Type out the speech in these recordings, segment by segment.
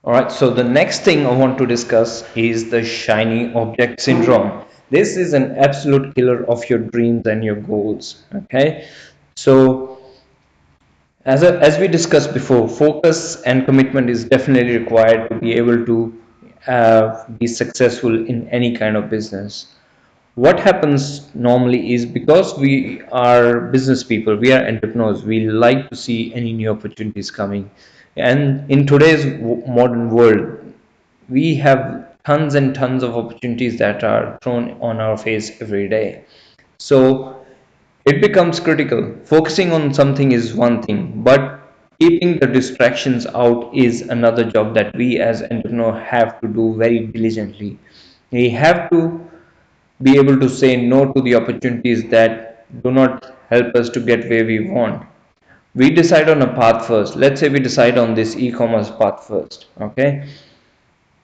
All right, so the next thing I want to discuss is the shiny object syndrome. This is an absolute killer of your dreams and your goals. Okay, so as we discussed before, focus and commitment is definitely required to be able to be successful in any kind of business. What happens normally is, because we are business people, we are entrepreneurs, we like to see any new opportunities coming. And in today's modern world, we have tons and tons of opportunities that are thrown on our face every day. So it becomes critical. Focusing on something is one thing, but keeping the distractions out is another job that we as entrepreneurs have to do very diligently. We have to be able to say no to the opportunities that do not help us to get where we want. We decide on a path first. Let's say we decide on this e-commerce path first. Okay,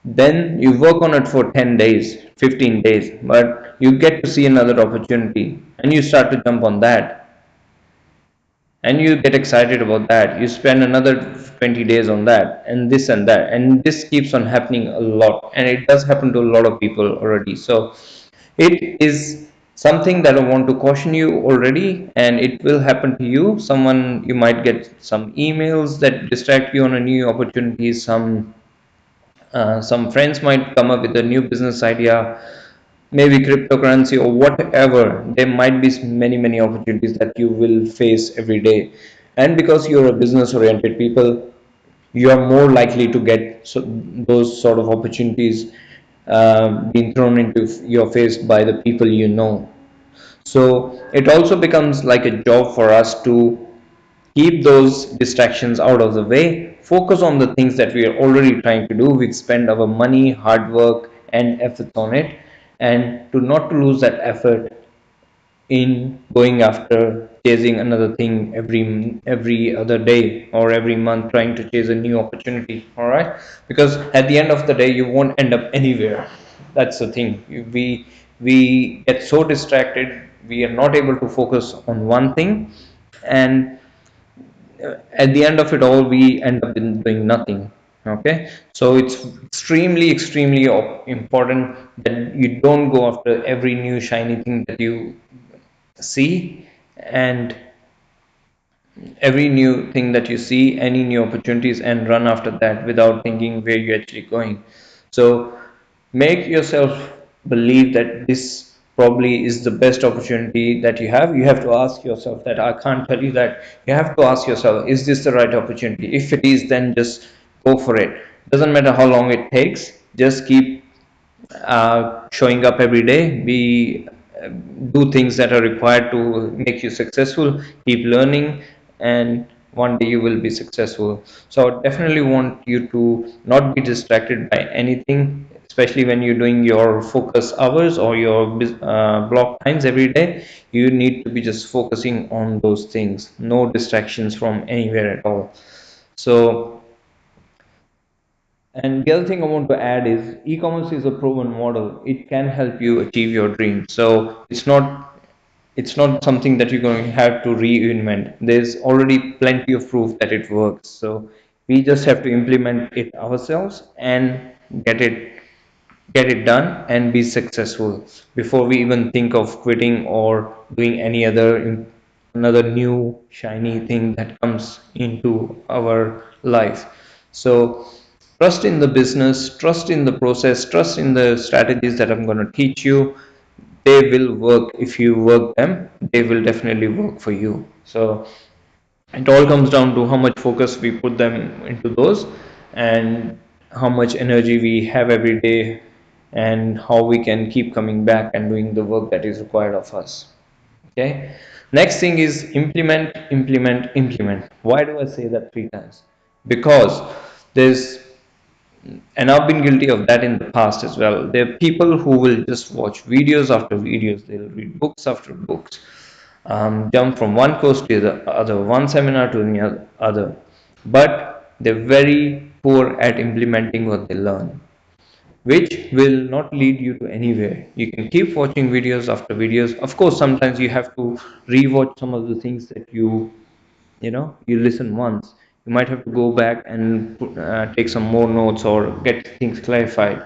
then you work on it for 10 days, 15 days, but you get to see another opportunity and you start to jump on that and you get excited about that. You spend another 20 days on that and this and that, and this keeps on happening a lot, and it does happen to a lot of people already. So it is something that I want to caution you already, and it will happen to you. Someone, you might get some emails that distract you on a new opportunity. Some friends might come up with a new business idea, maybe cryptocurrency or whatever. There might be many, many opportunities that you will face every day. And because you're a business oriented people, you are more likely to get those sort of opportunities being thrown into your face by the people you know. So it also becomes like a job for us to keep those distractions out of the way, focus on the things that we are already trying to do. We spend our money, hard work, and efforts on it, and to not to lose that effort in going after chasing another thing every other day or every month, trying to chase a new opportunity. All right, because at the end of the day you won't end up anywhere. That's the thing. We get so distracted, we are not able to focus on one thing, and at the end of it all we end up doing nothing. Okay, so it's extremely important that you don't go after every new shiny thing that you see, and every new thing that you see, any new opportunities, and run after that without thinking where you're actually going. So make yourself believe that this probably is the best opportunity that you have. You have to ask yourself that. I can't tell you that. You have to ask yourself, is this the right opportunity? If it is, then just go for it. Doesn't matter how long it takes, just keep showing up every day. Do things that are required to make you successful. Keep learning, and one day you will be successful. So I definitely want you to not be distracted by anything, especially when you're doing your focus hours or your block times every day. You need to be just focusing on those things, no distractions from anywhere at all. So, and the other thing I want to add is e-commerce is a proven model. It can help you achieve your dreams. So it's not something that you're going to have to reinvent. There's already plenty of proof that it works. So we just have to implement it ourselves and get it get it done and be successful before we even think of quitting or doing any another new shiny thing that comes into our life. So trust in the business, trust in the process, trust in the strategies that I'm going to teach you. They will work. If you work them, they will definitely work for you. So it all comes down to how much focus we put them into those, and how much energy we have every day, and how we can keep coming back and doing the work that is required of us. Okay, next thing is implement, implement, implement. Why do I say that three times? Because there's and I've been guilty of that in the past as well. There are people who will just watch videos after videos, they'll read books after books, jump from one course to the other, one seminar to the other, but they're very poor at implementing what they learn, which will not lead you to anywhere. You can keep watching videos after videos. Of course, sometimes you have to rewatch some of the things that you listen once. You might have to go back and take some more notes or get things clarified.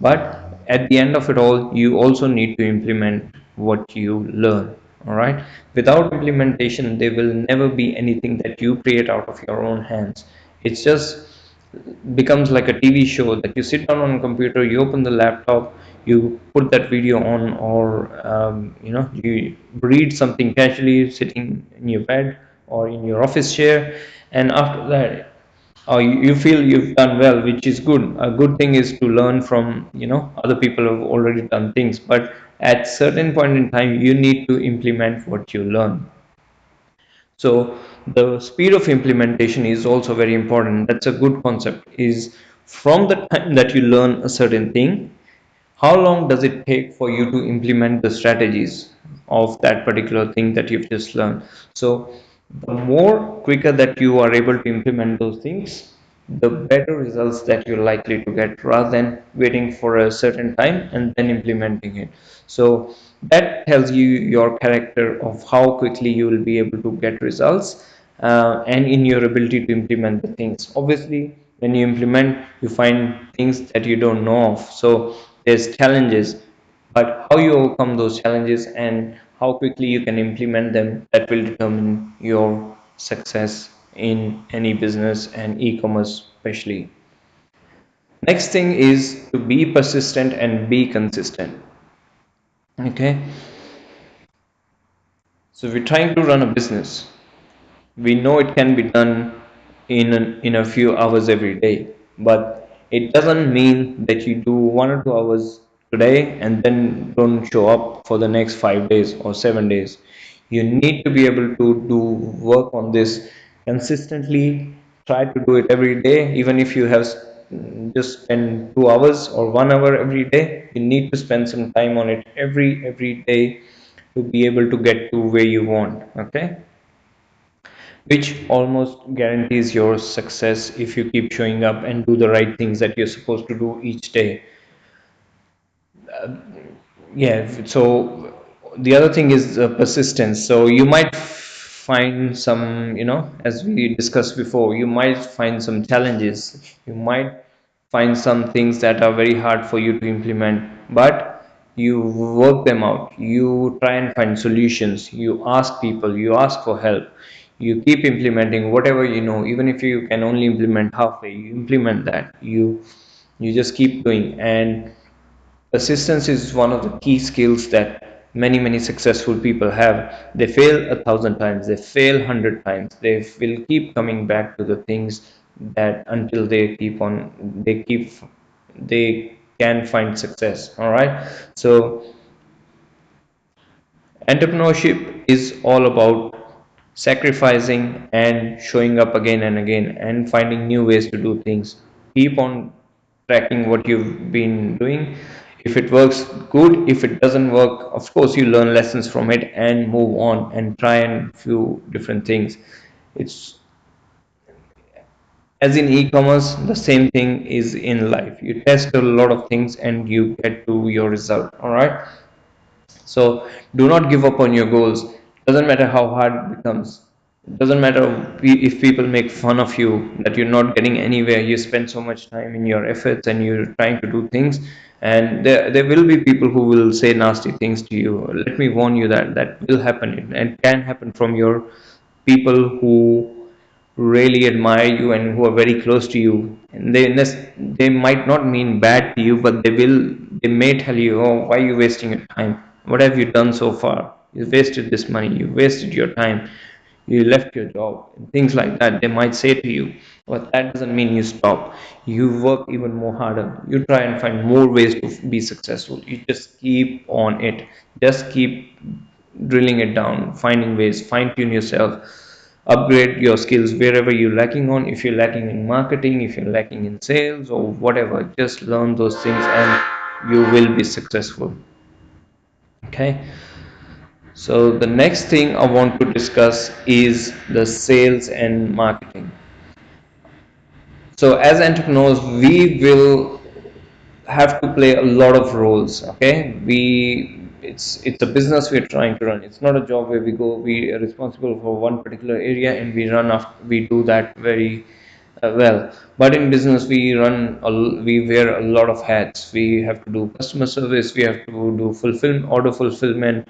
But at the end of it all, you also need to implement what you learn. All right. Without implementation, there will never be anything that you create out of your own hands. It's just becomes like a TV show that you sit down on a computer, you open the laptop, you put that video on, or you read something casually sitting in your bed or in your office chair, and after that, you feel you've done well, which is good. A good thing is to learn from other people who have already done things, but at certain point in time, you need to implement what you learn. So the speed of implementation is also very important. That's a good concept. Is from the time that you learn a certain thing, how long does it take for you to implement the strategies of that particular thing that you've just learned? So the more quicker that you are able to implement those things, the better results that you're likely to get, rather than waiting for a certain time and then implementing it. So that tells you your character of how quickly you will be able to get results, and in your ability to implement the things. Obviously, when you implement, you find things that you don't know of. So there's challenges, but how you overcome those challenges and how quickly you can implement them, that will determine your success in any business and e-commerce especially. Next thing is to be persistent and be consistent. Okay, so we're trying to run a business. We know it can be done in a few hours every day, but it doesn't mean that you do 1 or 2 hours today and then don't show up for the next 5 days or 7 days. You need to be able to do work on this consistently. Try to do it every day, even if you have just spend 2 hours or 1 hour every day. You need to spend some time on it every day to be able to get to where you want. Okay, which almost guarantees your success if you keep showing up and do the right things that you're supposed to do each day. Yeah, so the other thing is persistence. So you might find some, as we discussed before, you might find some challenges. You might find some things that are very hard for you to implement, but you work them out. You try and find solutions. You ask people, you ask for help. You keep implementing whatever you know, even if you can only implement halfway, you implement that. You just keep doing, and persistence is one of the key skills that many successful people have. They fail 1,000 times, they fail 100 times. They will keep coming back to the things that until they can find success. All right. So entrepreneurship is all about sacrificing and showing up again and again and finding new ways to do things. Keep on tracking what you've been doing. If it works, good. If it doesn't work, of course, you learn lessons from it and move on and try and few different things. It's as in e-commerce, the same thing is in life. You test a lot of things and you get to your result. All right. So do not give up on your goals. Doesn't matter how hard it becomes. Doesn't matter if people make fun of you that you're not getting anywhere. You spend so much time in your efforts and you're trying to do things, and there will be people who will say nasty things to you. Let me warn you that that will happen and can happen from your people who really admire you and who are very close to you, and they might not mean bad to you, but they may tell you, oh, why are you wasting your time? What have you done so far? You wasted this money, you wasted your time, you left your job, and things like that they might say to you. But that doesn't mean you stop. You work even more harder, you try and find more ways to be successful. You just keep on it, just keep drilling it down, finding ways, fine tune yourself, upgrade your skills wherever you're lacking on. If you're lacking in marketing, if you're lacking in sales or whatever, just learn those things and you will be successful. Okay, so the next thing I want to discuss is the sales and marketing. So as entrepreneurs, we will have to play a lot of roles. Okay, it's a business we're trying to run. It's not a job where we are responsible for one particular area and we do that very well. But in business, we wear a lot of hats. We have to do customer service, we have to do order fulfillment,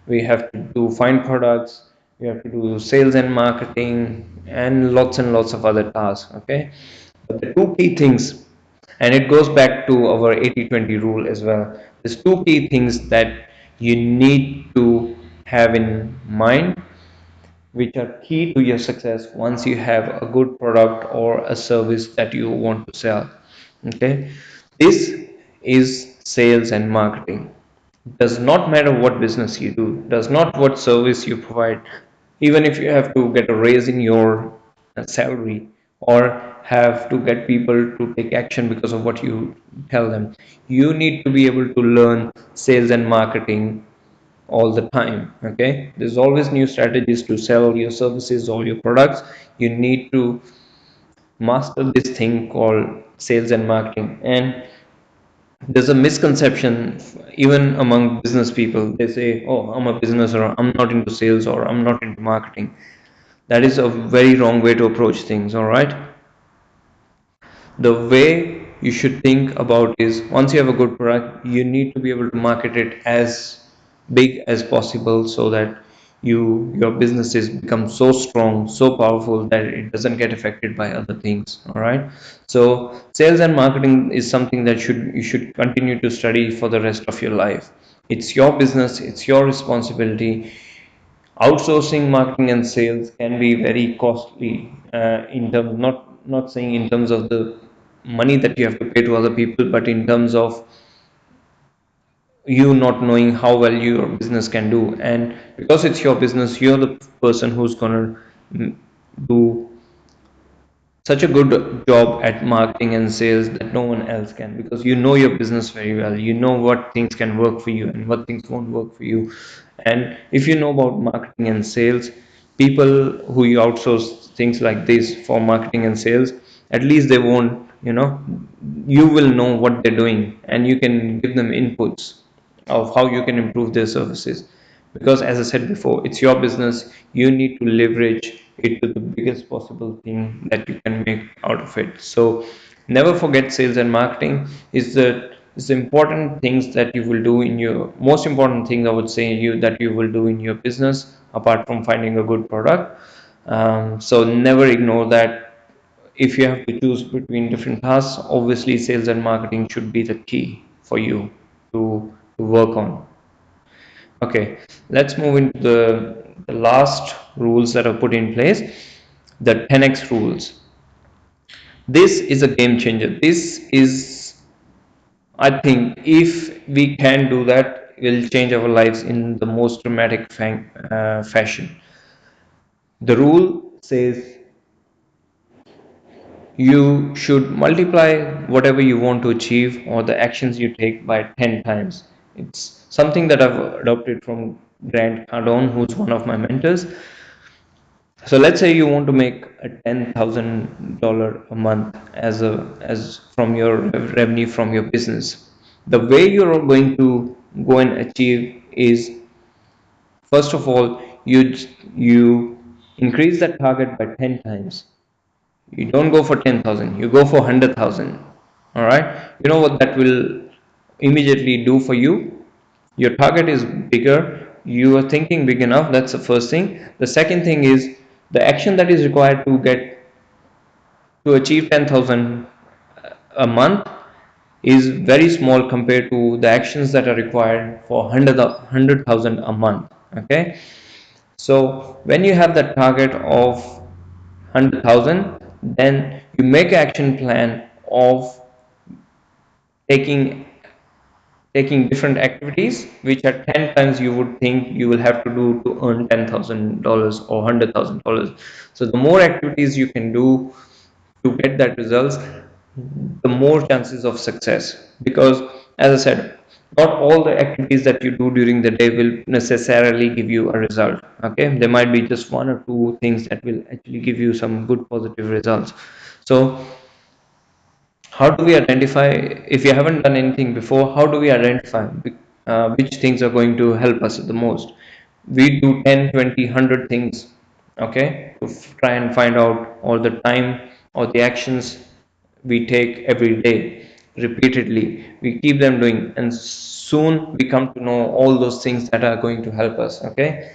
we have to do find products, we have to do sales and marketing, and lots of other tasks. Okay, but the two key things, and it goes back to our 80-20 rule as well. There's two key things that you need to have in mind, which are key to your success once you have a good product or a service that you want to sell. Okay, this is sales and marketing. Does not matter what business you do, does not what service you provide, even if you have to get a raise in your salary or have to get people to take action because of what you tell them, you need to be able to learn sales and marketing all the time. Okay, there's always new strategies to sell your services or your products. You need to master this thing called sales and marketing. And there's a misconception even among business people. They say, oh, I'm a business, or I'm not into sales, or I'm not into marketing. That is a very wrong way to approach things. All right, the way you should think about is, once you have a good product, you need to be able to market it as big as possible, so that your businesses become so strong, so powerful, that it doesn't get affected by other things. All right, so sales and marketing is something that you should continue to study for the rest of your life. It's your business, it's your responsibility. Outsourcing marketing and sales can be very costly, in terms, not saying in terms of the money that you have to pay to other people, but in terms of you not knowing how well your business can do. And because it's your business, you're the person who's gonna do such a good job at marketing and sales that no one else can, because you know your business very well. You know what things can work for you and what things won't work for you. And if you know about marketing and sales, people who you outsource things like this for marketing and sales, at least they won't, you will know what they're doing, and you can give them inputs of how you can improve their services. Because as I said before, it's your business, you need to leverage it to the biggest possible thing that you can make out of it. So never forget, sales and marketing is the important things that you will do in your most important thing, I would say, you that you will do in your business, apart from finding a good product. So never ignore that. If you have to choose between different tasks, obviously sales and marketing should be the key for you to work on. Okay, let's move into the last rules that are put in place, the 10x rules. This is a game changer. This is, I think, if we can do that, it will change our lives in the most dramatic fashion. The rule says you should multiply whatever you want to achieve or the actions you take by 10 times. It's something that I've adopted from Grant Cardone, who's one of my mentors. So let's say you want to make a $10,000 a month as from your revenue from your business. The way you're going to go and achieve is, first of all, you increase that target by 10 times. You don't go for 10,000, you go for 100,000. All right. You know what that will immediately do for you? Your target is bigger. You are thinking big enough. That's the first thing. The second thing is, the action that is required to achieve 10,000 a month is very small compared to the actions that are required for 100,000 a month. Okay. So when you have that target of 100,000, then you make an action plan of taking taking different activities which are 10 times you would think you will have to do to earn $10,000 or $100,000. So the more activities you can do to get that results, the more chances of success. Because as I said, not all the activities that you do during the day will necessarily give you a result. Okay, there might be just one or two things that will actually give you some good positive results. So how do we identify, if you haven't done anything before, how do we identify? which things are going to help us the most. We do 10, 20, 100 things, okay, to try and find out all the time or the actions we take every day repeatedly. We keep them doing, and soon we come to know all those things that are going to help us, okay.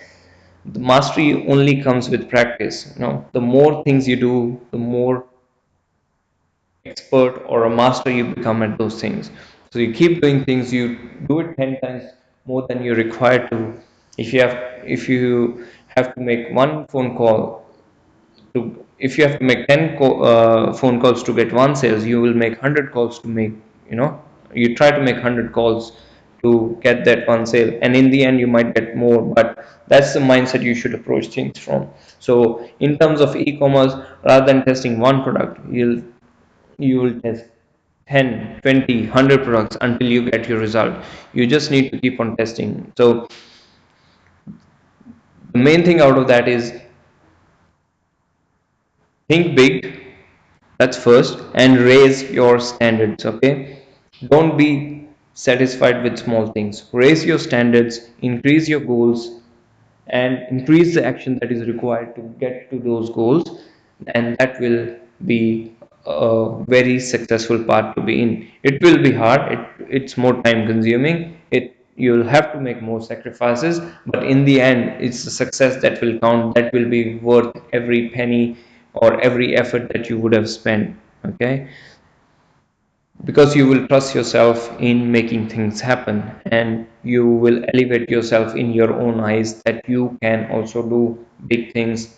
The mastery only comes with practice. The more things you do, the more expert or a master you become at those things. So you keep doing things, you do it 10 times more than you're required to. If you have to make one phone call to if you have to make 10 phone calls to get one sales, you will make 100 calls to make, you try to make 100 calls to get that one sale, and in the end you might get more. But that's the mindset you should approach things from. So in terms of e-commerce, rather than testing one product, you will test 10, 20, 100 products until you get your result. You just need to keep on testing. So the main thing out of that is think big. That's first, and raise your standards, okay? Don't be satisfied with small things. Raise your standards, increase your goals, and increase the action that is required to get to those goals, and that will be a very successful part to be in. It will be hard, it's more time consuming, you'll have to make more sacrifices, but in the end it's the success that will count, that will be worth every penny or every effort that you would have spent, okay? Because you will trust yourself in making things happen, and you will elevate yourself in your own eyes that you can also do big things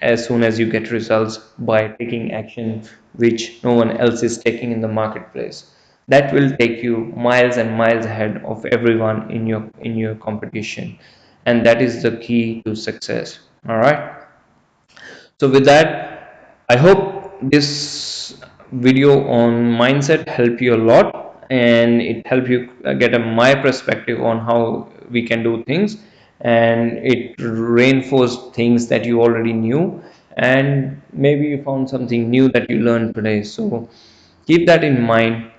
as soon as you get results by taking action which no one else is taking in the marketplace. That will take you miles and miles ahead of everyone in your competition, and that is the key to success. All right. So with that, I hope this video on mindset help you a lot, and it help you get a my perspective on how we can do things, and it reinforced things that you already knew, and maybe you found something new that you learned today. So keep that in mind,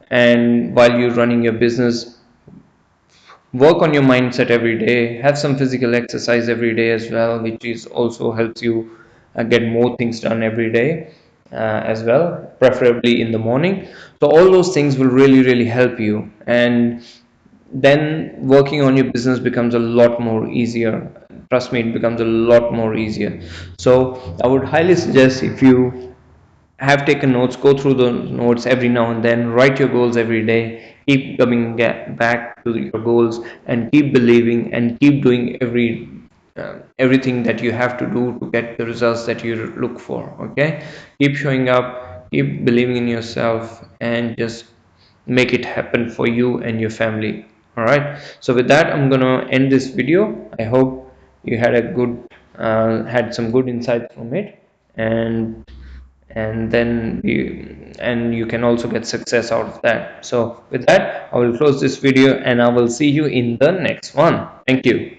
and while you're running your business, work on your mindset every day, have some physical exercise every day as well, which is also helps you get more things done every day as well, preferably in the morning. So all those things will really really help you, and then working on your business becomes a lot more easier. Trust me, it becomes a lot more easier. So I would highly suggest, if you have taken notes, go through the notes every now and then, write your goals every day, keep coming back to your goals, and keep believing and keep doing everything that you have to do to get the results that you look for. Okay, keep showing up, keep believing in yourself, and just make it happen for you and your family. All right, so with that, I'm gonna end this video. I hope you had a good had some good insights from it, and you can also get success out of that. So with that, I will close this video, and I will see you in the next one. Thank you.